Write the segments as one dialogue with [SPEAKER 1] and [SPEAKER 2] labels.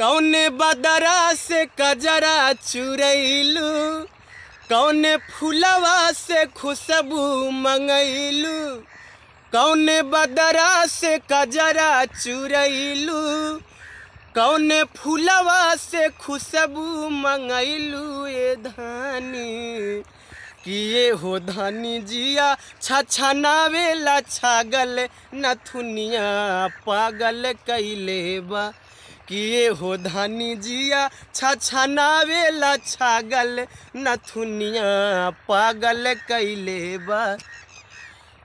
[SPEAKER 1] कौने बदरा से कजरा चुरैलू, कौने फुलवा से खुशबू मंगैलू। कौने बदरा से कजरा चुरैलू, कौने फुलवा से खुशबू मंगैलू। ये धानी किए हो धानी जिया छछनावेला छागल नथुनिया पागल कैले बा। किए हो धानी जिया छछनावेला छागल नथुनिया पागल कैले बा।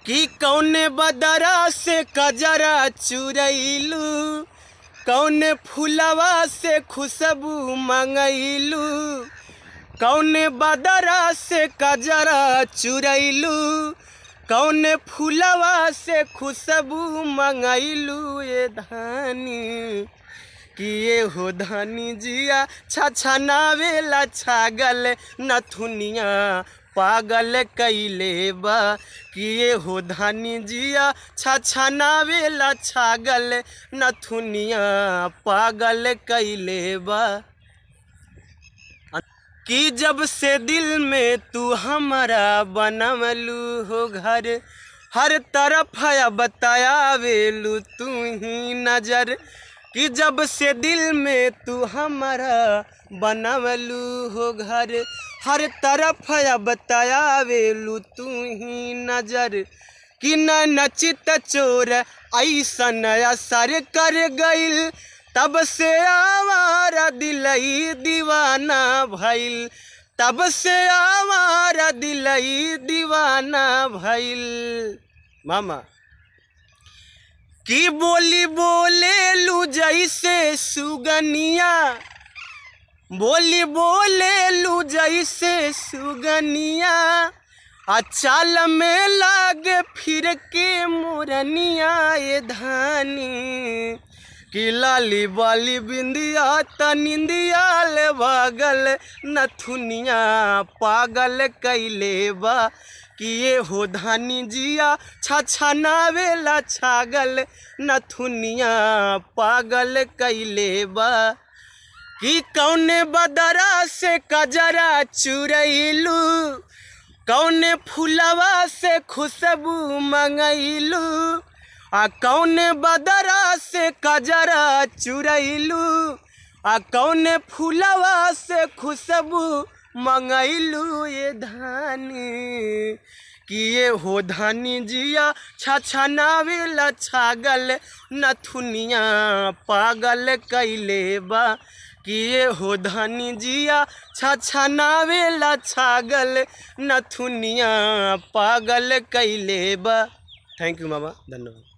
[SPEAKER 1] कि कौने बदरा से कजरा चुरैलू, कौने फुलवा से खुशबू मंगैलू। कौने बदरा से कजरा चुरैलू, कौने फुलवा से खुशबू मंगैलू। ये धानी किए हो धानी जिया छछनावेला छागल नथुनिया पागल कैले बा। किए हो धानी जिया छछनावेला छागल नथुनिया पागल कैले बा। कि जब से दिल में तू हमारा बनवलू हो घर, हर तरफ है बतायावेलू तू ही नजर। कि जब से दिल में तू हमारा बनवलू हो घर, हर तरफ है बतायावेलू तू ही नजर। कि न नचित चोर ऐसन असर कर गइल, तब से आवारा दिलई दीवाना भइल। तब से आवारा दिलई दीवाना भइल। मामा कि बोली बोले लू जैसे सुगनिया, बोली बोले लू जैसे सुगनिया। चाल में लागे फिर के मोरनिया। ये धानी कि लाली बाली बिंदिया तनिंदिया ले भागल नथुनिया पागल कैले बा। किए हो धानी जिया छछनावेला छागल नथुनिया पागल कैले बा। कि कौने बदरा से कजरा चुरैलू, कौने फुलवा से खुशबू मंगैलू। कौने बदरा से कजरा चुरैलू, कौने फुलवा से खुशबू मंगैलू। ये धानी किए हो धानी जिया छछनावेला छागल नथुनिया पागल कैले बा। किए हो धानी जिया छछनावेला छागल नथुनिया पागल कैले बा। थैंक यू मामा, धन्यवाद।